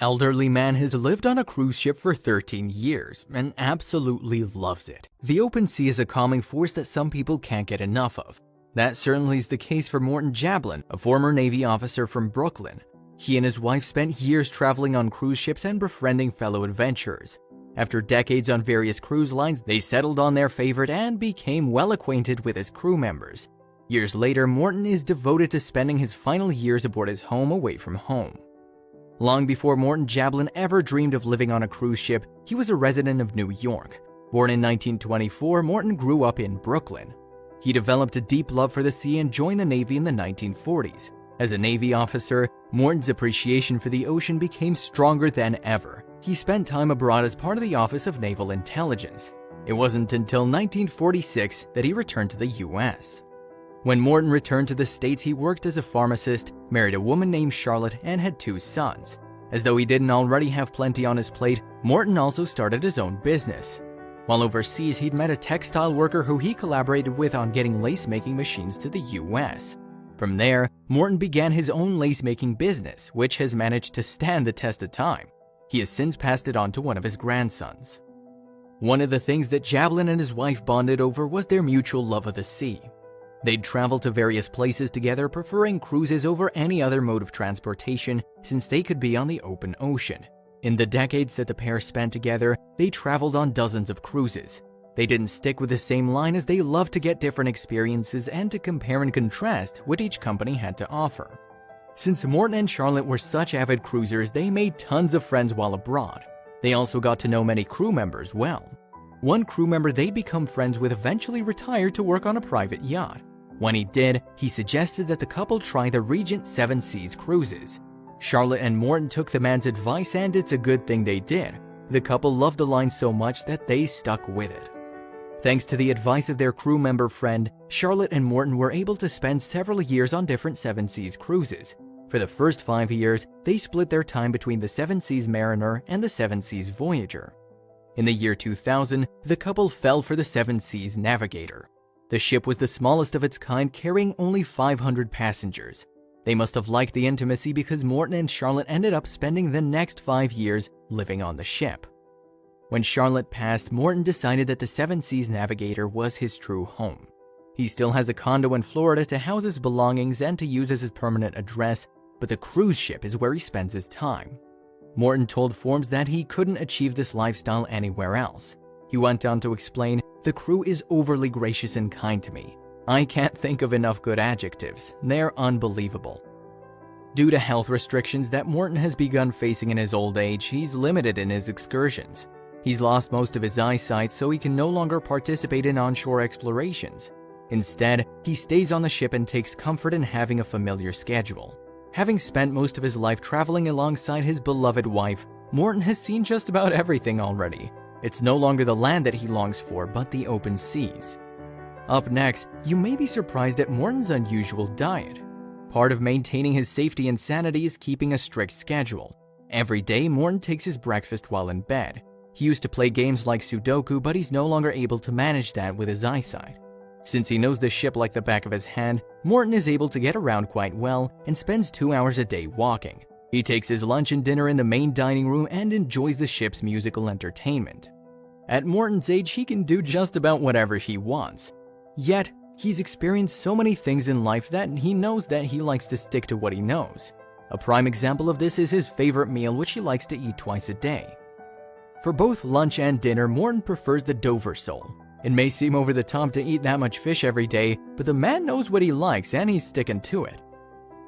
Elderly man has lived on a cruise ship for 13 years and absolutely loves it. The open sea is a calming force that some people can't get enough of. That certainly is the case for Morton Jablin, a former Navy officer from Brooklyn. He and his wife spent years traveling on cruise ships and befriending fellow adventurers. After decades on various cruise lines, they settled on their favorite and became well acquainted with his crew members. Years later, Morton is devoted to spending his final years aboard his home away from home. Long before Morton Jablin ever dreamed of living on a cruise ship, he was a resident of New York. Born in 1924, Morton grew up in Brooklyn. He developed a deep love for the sea and joined the Navy in the 1940s. As a Navy officer, Morton's appreciation for the ocean became stronger than ever. He spent time abroad as part of the Office of Naval Intelligence. It wasn't until 1946 that he returned to the U.S. When Morton returned to the States, he worked as a pharmacist, married a woman named Charlotte, and had 2 sons. As though he didn't already have plenty on his plate, Morton also started his own business. While overseas, he'd met a textile worker who he collaborated with on getting lace-making machines to the U.S. From there, Morton began his own lace-making business, which has managed to stand the test of time. He has since passed it on to one of his grandsons. One of the things that Jablin and his wife bonded over was their mutual love of the sea. They'd travel to various places together, preferring cruises over any other mode of transportation since they could be on the open ocean. In the decades that the pair spent together, they traveled on dozens of cruises. They didn't stick with the same line as they loved to get different experiences and to compare and contrast what each company had to offer. Since Morton and Charlotte were such avid cruisers, they made tons of friends while abroad. They also got to know many crew members well. One crew member they'd become friends with eventually retired to work on a private yacht. When he did, he suggested that the couple try the Regent Seven Seas cruises. Charlotte and Morton took the man's advice, and it's a good thing they did. The couple loved the line so much that they stuck with it. Thanks to the advice of their crew member friend, Charlotte and Morton were able to spend several years on different Seven Seas cruises. For the first 5 years, they split their time between the Seven Seas Mariner and the Seven Seas Voyager. In the year 2000, the couple fell for the Seven Seas Navigator. The ship was the smallest of its kind, carrying only 500 passengers. They must have liked the intimacy because Morton and Charlotte ended up spending the next 5 years living on the ship. When Charlotte passed, Morton decided that the Seven Seas Navigator was his true home. He still has a condo in Florida to house his belongings and to use as his permanent address, but the cruise ship is where he spends his time. Morton told Forbes that he couldn't achieve this lifestyle anywhere else. He went on to explain, "The crew is overly gracious and kind to me. I can't think of enough good adjectives. They're unbelievable." Due to health restrictions that Morton has begun facing in his old age, he's limited in his excursions. He's lost most of his eyesight, so he can no longer participate in onshore explorations. Instead, he stays on the ship and takes comfort in having a familiar schedule. Having spent most of his life traveling alongside his beloved wife, Morton has seen just about everything already. It's no longer the land that he longs for, but the open seas. Up next, you may be surprised at Morton's unusual diet. Part of maintaining his safety and sanity is keeping a strict schedule. Every day, Morton takes his breakfast while in bed. He used to play games like Sudoku, but he's no longer able to manage that with his eyesight. Since he knows the ship like the back of his hand, Morton is able to get around quite well and spends 2 hours a day walking. He takes his lunch and dinner in the main dining room and enjoys the ship's musical entertainment. At Morton's age, he can do just about whatever he wants. Yet, he's experienced so many things in life that he knows that he likes to stick to what he knows. A prime example of this is his favorite meal, which he likes to eat twice a day. For both lunch and dinner, Morton prefers the Dover sole. It may seem over the top to eat that much fish every day, but the man knows what he likes and he's sticking to it.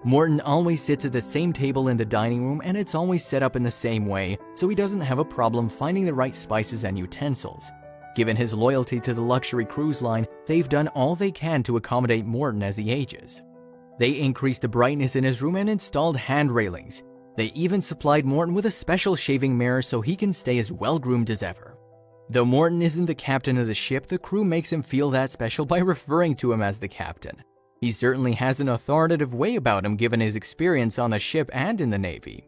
Morton always sits at the same table in the dining room, and it's always set up in the same way, so he doesn't have a problem finding the right spices and utensils. Given his loyalty to the luxury cruise line, they've done all they can to accommodate Morton as he ages. They increased the brightness in his room and installed hand railings. They even supplied Morton with a special shaving mirror so he can stay as well-groomed as ever. Though Morton isn't the captain of the ship, the crew makes him feel that special by referring to him as the captain. He certainly has an authoritative way about him given his experience on the ship and in the Navy.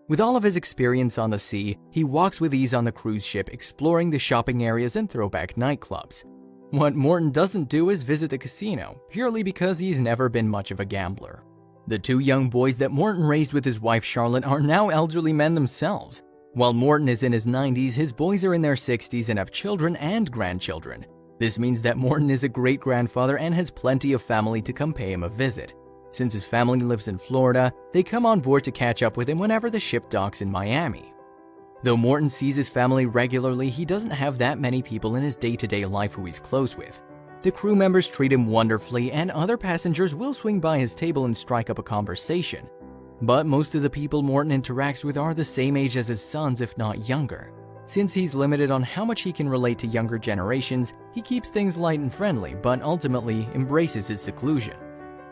With all of his experience on the sea, he walks with ease on the cruise ship, exploring the shopping areas and throwback nightclubs. What Morton doesn't do is visit the casino, purely because he's never been much of a gambler. The two young boys that Morton raised with his wife Charlotte are now elderly men themselves. While Morton is in his 90s, his boys are in their 60s and have children and grandchildren. This means that Morton is a great-grandfather and has plenty of family to come pay him a visit. Since his family lives in Florida, they come on board to catch up with him whenever the ship docks in Miami. Though Morton sees his family regularly, he doesn't have that many people in his day-to-day life who he's close with. The crew members treat him wonderfully, and other passengers will swing by his table and strike up a conversation. But most of the people Morton interacts with are the same age as his sons, if not younger. Since he's limited on how much he can relate to younger generations, he keeps things light and friendly, but ultimately embraces his seclusion.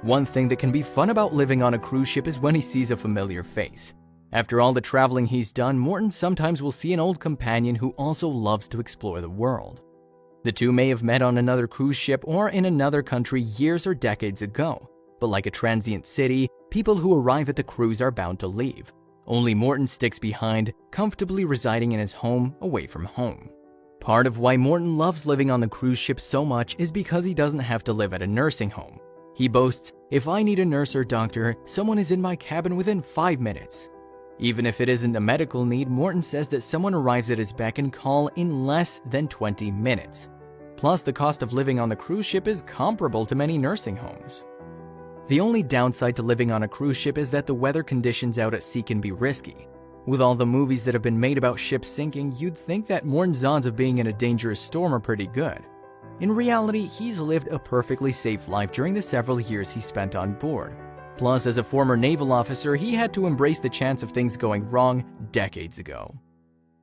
One thing that can be fun about living on a cruise ship is when he sees a familiar face. After all the traveling he's done, Morton sometimes will see an old companion who also loves to explore the world. The two may have met on another cruise ship or in another country years or decades ago, but like a transient city, people who arrive at the cruise are bound to leave. Only Morton sticks behind, comfortably residing in his home away from home. Part of why Morton loves living on the cruise ship so much is because he doesn't have to live at a nursing home. He boasts, "If I need a nurse or doctor, someone is in my cabin within 5 minutes." Even if it isn't a medical need, Morton says that someone arrives at his beck and call in less than 20 minutes. Plus, the cost of living on the cruise ship is comparable to many nursing homes. The only downside to living on a cruise ship is that the weather conditions out at sea can be risky. With all the movies that have been made about ships sinking, you'd think that Morton's odds of being in a dangerous storm are pretty good. In reality, he's lived a perfectly safe life during the several years he spent on board. Plus, as a former naval officer, he had to embrace the chance of things going wrong decades ago.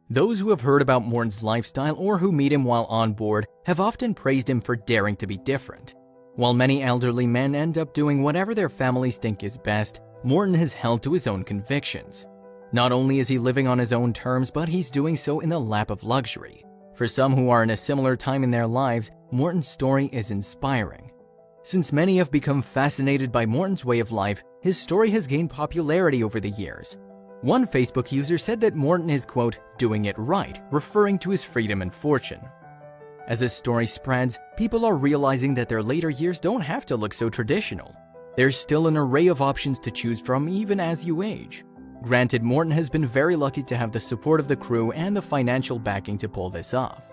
Those who have heard about Morton's lifestyle or who meet him while on board have often praised him for daring to be different. While many elderly men end up doing whatever their families think is best, Morton has held to his own convictions. Not only is he living on his own terms, but he's doing so in the lap of luxury. For some who are in a similar time in their lives, Morton's story is inspiring. Since many have become fascinated by Morton's way of life, his story has gained popularity over the years. One Facebook user said that Morton is, quote, "doing it right," referring to his freedom and fortune. As his story spreads, people are realizing that their later years don't have to look so traditional. There's still an array of options to choose from even as you age. Granted, Morton has been very lucky to have the support of the crew and the financial backing to pull this off.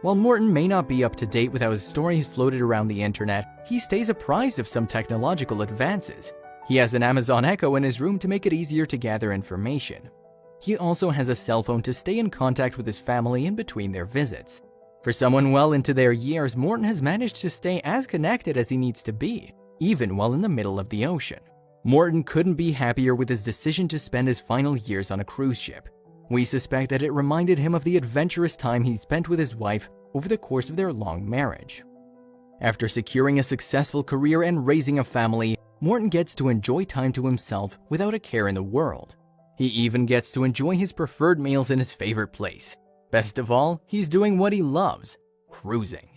While Morton may not be up to date with how his story has floated around the internet, he stays apprised of some technological advances. He has an Amazon Echo in his room to make it easier to gather information. He also has a cell phone to stay in contact with his family in between their visits. For someone well into their years, Morton has managed to stay as connected as he needs to be, even while in the middle of the ocean. Morton couldn't be happier with his decision to spend his final years on a cruise ship. We suspect that it reminded him of the adventurous time he spent with his wife over the course of their long marriage. After securing a successful career and raising a family, Morton gets to enjoy time to himself without a care in the world. He even gets to enjoy his preferred meals in his favorite place. Best of all, he's doing what he loves: cruising.